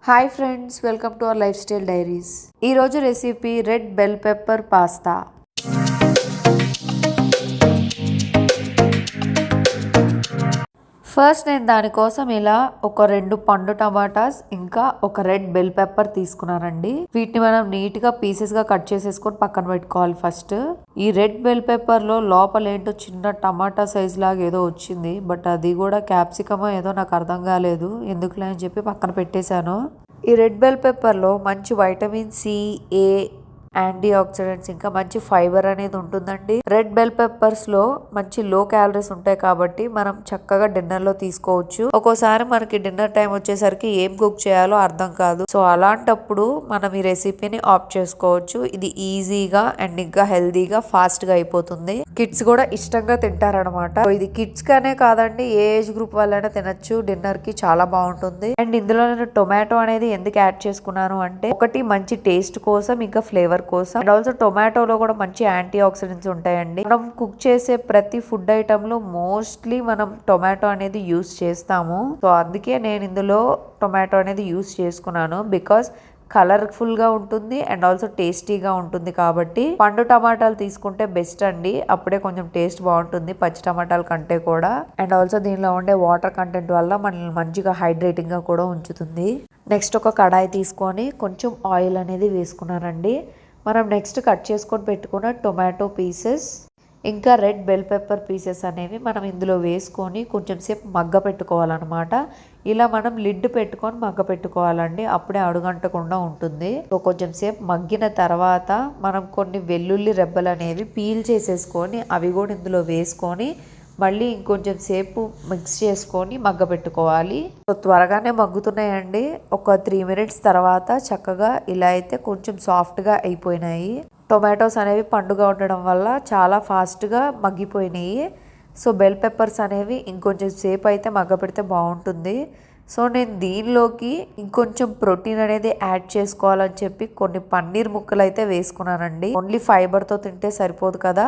Hi friends, welcome to our lifestyle diaries. ఈరోజు recipe red bell pepper pasta. First నేను దానికోసం ఇలా ఒక 2 పండు టమాటాస్ ఇంకా ఒక రెడ్ బెల్ పెప్పర్ తీసుకున్నానండి. వీటిని మనం నీట్ గా పీసెస్ గా కట్ చేసేసుకొని పక్కన పెట్టుకోవాలి. ఫస్ట్ ఈ రెడ్ బెల్ పెప్పర్ లో లోపల ఏంటో చిన్న టమాటా సైజ్ లాగా ఏదో వచ్చింది, బట్ అది కూడా క్యాప్సికమో ఏదో నాకు అర్థం కాలేదు, ఎందుకులే అని చెప్పి పక్కన పెట్టేశాను. ఈ రెడ్ బెల్ పెప్పర్ లో మంచి వైటమిన్ సి, ఏ, యాంటీ ఆక్సిడెంట్స్ ఇంకా మంచి ఫైబర్ అనేది ఉంటుందండి. రెడ్ బెల్ పెప్పర్స్ లో మంచి లో క్యాలరీస్ ఉంటాయి కాబట్టి మనం చక్కగా డిన్నర్ లో తీసుకోవచ్చు. ఒక్కోసారి మనకి డిన్నర్ టైం వచ్చేసరికి ఏం కుక్ చేయాలో అర్థం కాదు. సో అలాంటప్పుడు మనం ఈ రెసిపీని ఆప్ట్ చేసుకోవచ్చు. ఇది ఈజీగా అండ్ ఇంకా హెల్దీగా ఫాస్ట్ గా అయిపోతుంది. కిడ్స్ కూడా ఇష్టంగా తింటారనమాట. ఇది కిడ్స్ కానే కాదండి, ఏ ఏజ్ గ్రూప్ వాళ్ళైనా తినచ్చు. డిన్నర్ కి చాలా బాగుంటుంది. అండ్ ఇందులో నేను టొమాటో అనేది ఎందుకు యాడ్ చేసుకున్నాను అంటే, ఒకటి మంచి టేస్ట్ కోసం, ఇంకా ఫ్లేవర్ కోసం. అండ్ ఆల్సో టొమాటోలో కూడా మంచి యాంటీ ఆక్సిడెంట్స్ ఉంటాయండి. మనం కుక్ చేసే ప్రతి ఫుడ్ ఐటమ్ లో మోస్ట్లీ మనం టొమాటో అనేది యూస్ చేస్తాము. సో అందుకే నేను ఇందులో టొమాటో అనేది యూస్ చేసుకున్నాను. బికాస్ కలర్ఫుల్ గా ఉంటుంది అండ్ ఆల్సో టేస్టీగా ఉంటుంది. కాబట్టి పండు టమాటాలు తీసుకుంటే బెస్ట్ అండి, అప్పుడే కొంచెం టేస్ట్ బాగుంటుంది పచ్చి టమాటాల కంటే కూడా. అండ్ ఆల్సో దీనిలో ఉండే వాటర్ కంటెంట్ వల్ల మనల్ని మంచిగా హైడ్రేటింగ్ గా కూడా ఉంచుతుంది. నెక్స్ట్ ఒక కడాయి తీసుకొని కొంచెం ఆయిల్ అనేది వేసుకున్నానండి. మనం నెక్స్ట్ కట్ చేసుకొని పెట్టుకున్న టొమాటో పీసెస్ ఇంకా రెడ్ బెల్ పెప్పర్ పీసెస్ అనేవి మనం ఇందులో వేసుకొని కొంచెం సేపు మగ్గ పెట్టుకోవాలన్నమాట. ఇలా మనం లిడ్ పెట్టుకొని మగ్గ పెట్టుకోవాలండి, అప్పుడే అడుగంటకుండా ఉంటుంది. కొంచెం సేపు మగ్గిన తర్వాత మనం కొన్ని వెల్లుల్లి రెబ్బలు అనేవి పీల్ చేసేసుకొని అవి కూడా ఇందులో వేసుకొని మళ్ళీ ఇంకొంచెం సేపు మిక్స్ చేసుకొని మగ్గ పెట్టుకోవాలి. సో త్వరగానే మగ్గుతున్నాయండి. ఒక 3 మినిట్స్ తర్వాత చక్కగా ఇలా అయితే కొంచెం సాఫ్ట్గా అయిపోయినాయి. టొమాటోస్ అనేవి పండుగా ఉండడం వల్ల చాలా ఫాస్ట్గా మగ్గిపోయినాయి. సో బెల్ పెప్పర్స్ అనేవి ఇంకొంచెం సేపు అయితే మగ్గ పెడితే బాగుంటుంది. సో నేను దీనిలోకి ఇంకొంచెం ప్రోటీన్ అనేది యాడ్ చేసుకోవాలని చెప్పి కొన్ని పన్నీర్ ముక్కలు అయితే వేసుకున్నానండి. ఓన్లీ ఫైబర్తో తింటే సరిపోదు కదా,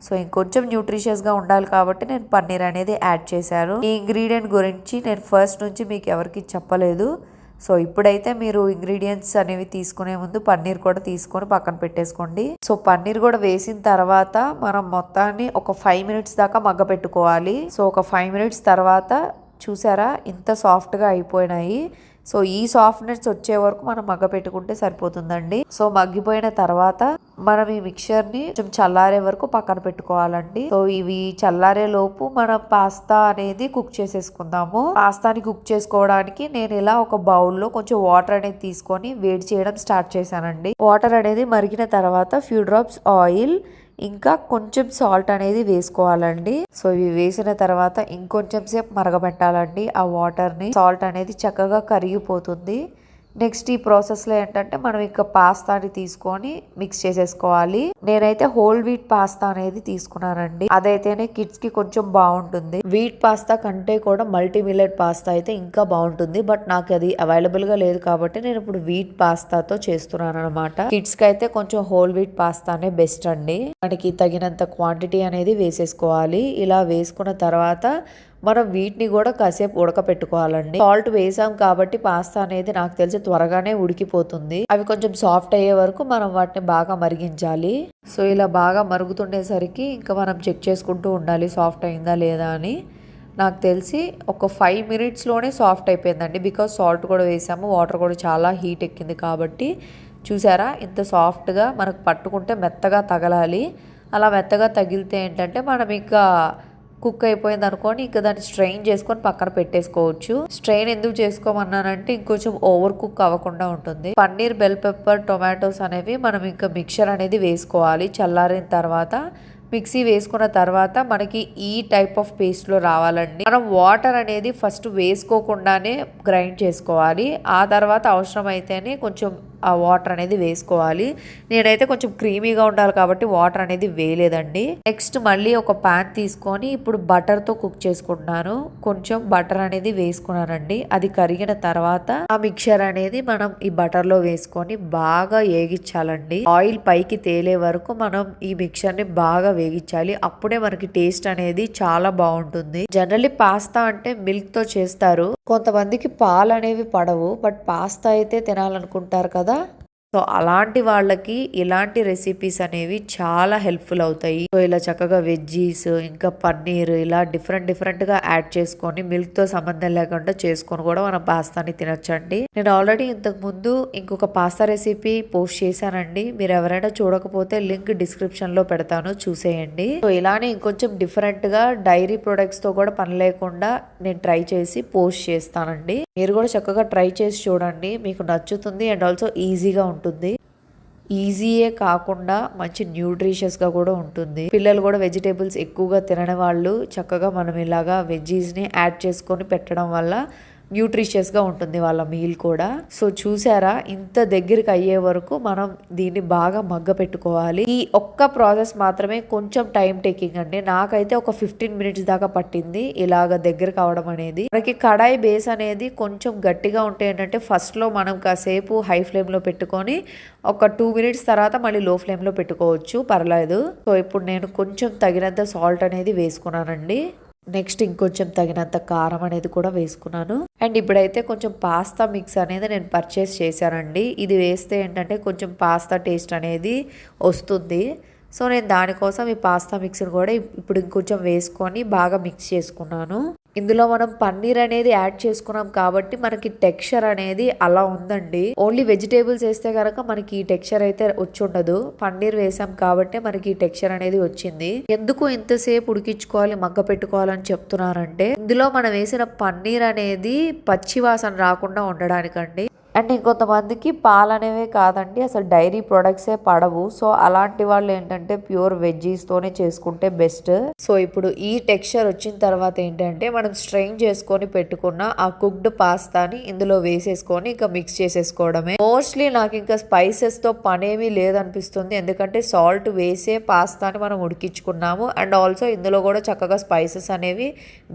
సో ఇంకొంచెం న్యూట్రిషియస్గా ఉండాలి కాబట్టి నేను పన్నీర్ అనేది యాడ్ చేశాను. ఈ ఇంగ్రీడియంట్ గురించి నేను ఫస్ట్ నుంచి మీకు ఎవరికి చెప్పలేదు. సో ఇప్పుడైతే మీరు ఇంగ్రీడియంట్స్ అనేవి తీసుకునే ముందు పన్నీర్ కూడా తీసుకొని పక్కన పెట్టేసుకోండి. సో పన్నీర్ కూడా వేసిన తర్వాత మనం మొత్తాన్ని ఒక 5 మినిట్స్ దాకా మగ్గ పెట్టుకోవాలి. సో ఒక 5 మినిట్స్ తర్వాత చూసారా ఇంత సాఫ్ట్గా అయిపోయినాయి. సో ఈ సాఫ్ట్నెస్ వచ్చే వరకు మనం మగ్గ పెట్టుకుంటే సరిపోతుందండి. సో మగ్గిపోయిన తర్వాత మనం ఈ మిక్చర్ని కొంచెం చల్లారే వరకు పక్కన పెట్టుకోవాలండి. సో ఇవి చల్లారే లోపు మనం పాస్తా అనేది కుక్ చేసేసుకుందాము. పాస్తాని కుక్ చేసుకోవడానికి నేను ఇలా ఒక బౌల్లో కొంచెం వాటర్ అనేది తీసుకొని వేడి చేయడం స్టార్ట్ చేశానండి. వాటర్ అనేది మరిగిన తర్వాత ఫ్యూ డ్రాప్స్ ఆయిల్ ఇంకా కొంచెం సాల్ట్ అనేది వేసుకోవాలండి. సో ఇవి వేసిన తర్వాత ఇంకొంచెం సేపు మరగబెట్టాలండి. ఆ వాటర్ని సాల్ట్ అనేది చక్కగా కరిగిపోతుంది. నెక్స్ట్ ఈ ప్రాసెస్లో ఏంటంటే మనం ఇంకా పాస్తాని తీసుకొని మిక్స్ చేసేసుకోవాలి. నేనైతే హోల్ వీట్ పాస్తా అనేది తీసుకున్నానండి, అదైతేనే కిడ్స్ కి కొంచెం బాగుంటుంది. వీట్ పాస్తా కంటే కూడా మల్టీ మిల్లెట్ పాస్తా అయితే ఇంకా బాగుంటుంది, బట్ నాకు అది అవైలబుల్ గా లేదు కాబట్టి నేను ఇప్పుడు వీట్ పాస్తాతో చేస్తున్నాను అనమాట. కిడ్స్ కి అయితే కొంచెం హోల్ వీట్ పాస్తానే బెస్ట్ అండి. మనకి తగినంత క్వాంటిటీ అనేది వేసేసుకోవాలి. ఇలా వేసుకున్న తర్వాత మనం వీటిని కూడా కాసేపు ఉడకపెట్టుకోవాలండి. సాల్ట్ వేసాం కాబట్టి పాస్తా అనేది నాకు తెలిసి త్వరగానే ఉడికిపోతుంది. అవి కొంచెం సాఫ్ట్ అయ్యే వరకు మనం వాటిని బాగా మరిగించాలి. సో ఇలా బాగా మరుగుతుండేసరికి ఇంకా మనం చెక్ చేసుకుంటూ ఉండాలి సాఫ్ట్ అయిందా లేదా అని. నాకు తెలిసి ఒక 5 మినిట్స్లోనే సాఫ్ట్ అయిపోయిందండి, బికాస్ సాల్ట్ కూడా వేసాము, వాటర్ కూడా చాలా హీట్ ఎక్కింది కాబట్టి. చూసారా ఇంత సాఫ్ట్గా మనకు పట్టుకుంటే మెత్తగా తగలాలి. అలా మెత్తగా తగిలితే ఏంటంటే మనం ఇంకా కుక్ అయిపోయింది అనుకోని ఇంకా దాన్ని స్ట్రెయిన్ చేసుకొని పక్కన పెట్టేసుకోవచ్చు. స్ట్రెయిన్ ఎందుకు చేసుకోమన్నానంటే ఇంకొంచెం ఓవర్ కుక్ అవ్వకుండా ఉంటుంది. పన్నీర్, బెల్ పెప్పర్, టొమాటోస్ అనేవి మనం ఇంకా మిక్చర్ అనేది వేసుకోవాలి. చల్లారిన తర్వాత మిక్సీ వేసుకున్న తర్వాత మనకి ఈ టైప్ ఆఫ్ పేస్ట్ లో రావాలండి. మనం వాటర్ అనేది ఫస్ట్ వేసుకోకుండానే గ్రైండ్ చేసుకోవాలి. ఆ తర్వాత అవసరం అయితేనే కొంచెం ఆ వాటర్ అనేది వేసుకోవాలి. నేనైతే కొంచెం క్రీమీగా ఉండాలి కాబట్టి వాటర్ అనేది వేయలేదండి. నెక్స్ట్ మళ్ళీ ఒక పాన్ తీసుకొని ఇప్పుడు బటర్తో కుక్ చేసుకుంటున్నాను. కొంచెం బటర్ అనేది వేసుకున్నానండి. అది కరిగిన తర్వాత ఆ మిక్చర్ అనేది మనం ఈ బటర్ లో వేసుకొని బాగా వేగించాలండి. ఆయిల్ పైకి తేలే వరకు మనం ఈ మిక్చర్ ని బాగా వేగించాలి. అప్పుడే మనకి టేస్ట్ అనేది చాలా బాగుంటుంది. జనరల్లీ పాస్తా అంటే మిల్క్ తో చేస్తారు. కొంతమందికి పాలు అనేవి పడవు, బట్ పాస్తా అయితే తినాలనుకుంటారు కదా. సో అలాంటి వాళ్ళకి ఇలాంటి రెసిపీస్ అనేవి చాలా హెల్ప్ఫుల్ అవుతాయి. సో ఇలా చక్కగా వెజ్జీస్ ఇంకా పన్నీర్ ఇలా డిఫరెంట్ గా యాడ్ చేసుకొని మిల్క్ తో సంబంధం లేకుండా చేసుకొని కూడా మనం పాస్తాని తినొచ్చండి. నేను ఆల్రెడీ ఇంతకు ముందు ఇంకొక పాస్తా రెసిపీ పోస్ట్ చేశానండి. మీరు ఎవరైనా చూడకపోతే లింక్ డిస్క్రిప్షన్ లో పెడతాను, చూసేయండి. సో ఇలానే ఇంకొంచెం డిఫరెంట్ గా డైరీ ప్రొడక్ట్స్ తో కూడా పని లేకుండా నేను ట్రై చేసి పోస్ట్ చేస్తానండి. మీరు కూడా చక్కగా ట్రై చేసి చూడండి, మీకు నచ్చుతుంది అండ్ ఆల్సో ఈజీగా ఉంటుంది. ఈజీయే కాకుండా మంచి న్యూట్రిషియస్గా కూడా ఉంటుంది. పిల్లలు కూడా వెజిటేబుల్స్ ఎక్కువగా తినని వాళ్ళు చక్కగా మనం ఇలాగా వెజ్జీస్ని యాడ్ చేసుకొని పెట్టడం వల్ల న్యూట్రిషియస్గా ఉంటుంది వాళ్ళ మీల్ కూడా. సో చూసారా, ఇంత దగ్గరికి అయ్యే వరకు మనం దీన్ని బాగా మగ్గ పెట్టుకోవాలి. ఈ ఒక్క ప్రాసెస్ మాత్రమే కొంచెం టైం టేకింగ్ అండి. నాకైతే ఒక 15 మినిట్స్ దాకా పట్టింది ఇలాగ దగ్గర కావడం అనేది. మనకి కడాయి బేస్ అనేది కొంచెం గట్టిగా ఉంటే ఏంటంటే ఫస్ట్ లో మనం కాసేపు హై ఫ్లేమ్ లో పెట్టుకొని ఒక 2 మినిట్స్ తర్వాత మళ్ళీ లో ఫ్లేమ్ లో పెట్టుకోవచ్చు, పర్లేదు. సో ఇప్పుడు నేను కొంచెం తగినంత సాల్ట్ అనేది వేసుకున్నానండి. నెక్స్ట్ ఇంకొంచెం తగినంత కారం అనేది కూడా వేసుకున్నాను. అండ్ ఇప్పుడైతే కొంచెం పాస్తా మిక్స్ అనేది నేను పర్చేస్ చేశానండి. ఇది వేస్తే ఏంటంటే కొంచెం పాస్తా టేస్ట్ అనేది వస్తుంది. సో నేను దానికోసం ఈ పాస్తా మిక్స్ని కూడా ఇప్పుడు ఇంకొంచెం వేసుకొని బాగా మిక్స్ చేసుకున్నాను. ఇందులో మనం పన్నీర్ అనేది యాడ్ చేసుకున్నాం కాబట్టి మనకి టెక్స్చర్ అనేది అలా ఉందండి. ఓన్లీ వెజిటేబుల్స్ వేస్తే కనుక మనకి ఈ టెక్స్చర్ అయితే వచ్చి ఉండదు. పన్నీర్ వేసాం కాబట్టి మనకి ఈ టెక్స్చర్ అనేది వచ్చింది. ఎందుకు ఇంతసేపు ఉడికించుకోవాలి, మగ్గ పెట్టుకోవాలని చెప్తున్నారంటే ఇందులో మనం వేసిన పన్నీర్ అనేది పచ్చి వాసన రాకుండా ఉండడానికండి. అండ్ ఇంకొంతమందికి పాలు అనేవే కాదండి, అసలు డైరీ ప్రొడక్ట్సే పడవు. సో అలాంటి వాళ్ళు ఏంటంటే ప్యూర్ వెజ్జీస్తోనే చేసుకుంటే బెస్ట్. సో ఇప్పుడు ఈ టెక్స్చర్ వచ్చిన తర్వాత ఏంటంటే మనం స్ట్రెయిన్ చేసుకొని పెట్టుకున్న ఆ కుక్డ్ పాస్తాని ఇందులో వేసేసుకొని ఇంకా మిక్స్ చేసేసుకోవడమే. మోస్ట్లీ నాకు ఇంకా స్పైసెస్ తో పనేమీ లేదనిపిస్తుంది, ఎందుకంటే సాల్ట్ వేసే పాస్తాని మనం ఉడికించుకున్నాము. అండ్ ఆల్సో ఇందులో కూడా చక్కగా స్పైసెస్ అనేవి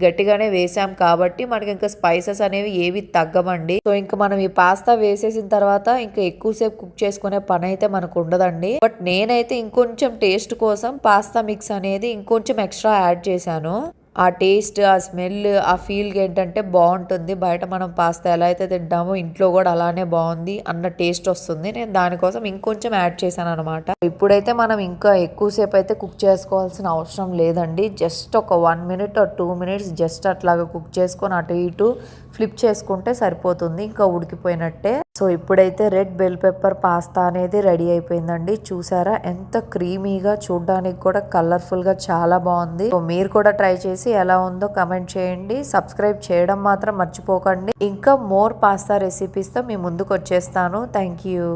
గట్టిగానే వేసాం కాబట్టి మనకి ఇంకా స్పైసెస్ అనేవి ఏవి తగ్గమండి. సో ఇంకా మనం ఈ పాస్తా వేసేసిన తర్వాత ఇంకా ఎక్కువసేపు కుక్ చేసుకునే పని అయితే మనకు ఉండదండి. బట్ నేనైతే ఇంకొంచెం టేస్ట్ కోసం పాస్తా మిక్స్ అనేది ఇంకొంచెం ఎక్స్ట్రా యాడ్ చేశాను. ఆ టేస్ట్, ఆ స్మెల్, ఆ ఫీల్ ఏంటంటే బాగుంటుంది. బయట మనం పాస్తా ఎలా అయితే తింటామో ఇంట్లో కూడా అలానే బాగుంది అన్న టేస్ట్ వస్తుంది. నేను దానికోసం ఇంకొంచెం యాడ్ చేశాను అనమాట. ఇప్పుడైతే మనం ఇంకా ఎక్కువసేపు అయితే కుక్ చేసుకోవాల్సిన అవసరం లేదండి. జస్ట్ ఒక 1 మినిట్ or 2 మినిట్స్ జస్ట్ అట్లాగా కుక్ చేసుకొని అటు ఇటు ఫ్లిప్ చేసుకుంటే సరిపోతుంది, ఇంకా ఉడికిపోయినట్టే. సో ఇప్పుడైతే రెడ్ బెల్ పెప్పర్ పాస్తా అనేది రెడీ అయిపోయిందండి. చూసారా ఎంత క్రీమీగా, చూడడానికి కూడా కలర్ఫుల్ గా చాలా బాగుంది. సో మీరు కూడా ట్రై చేసి ఎలా ఉందో కమెంట్ చేయండి. సబ్స్క్రైబ్ చేయడం మాత్రం మర్చిపోకండి. ఇంకా మోర్ పాస్తా రెసిపీస్ తో మీ ముందుకు వచ్చేస్తాను. Thank you.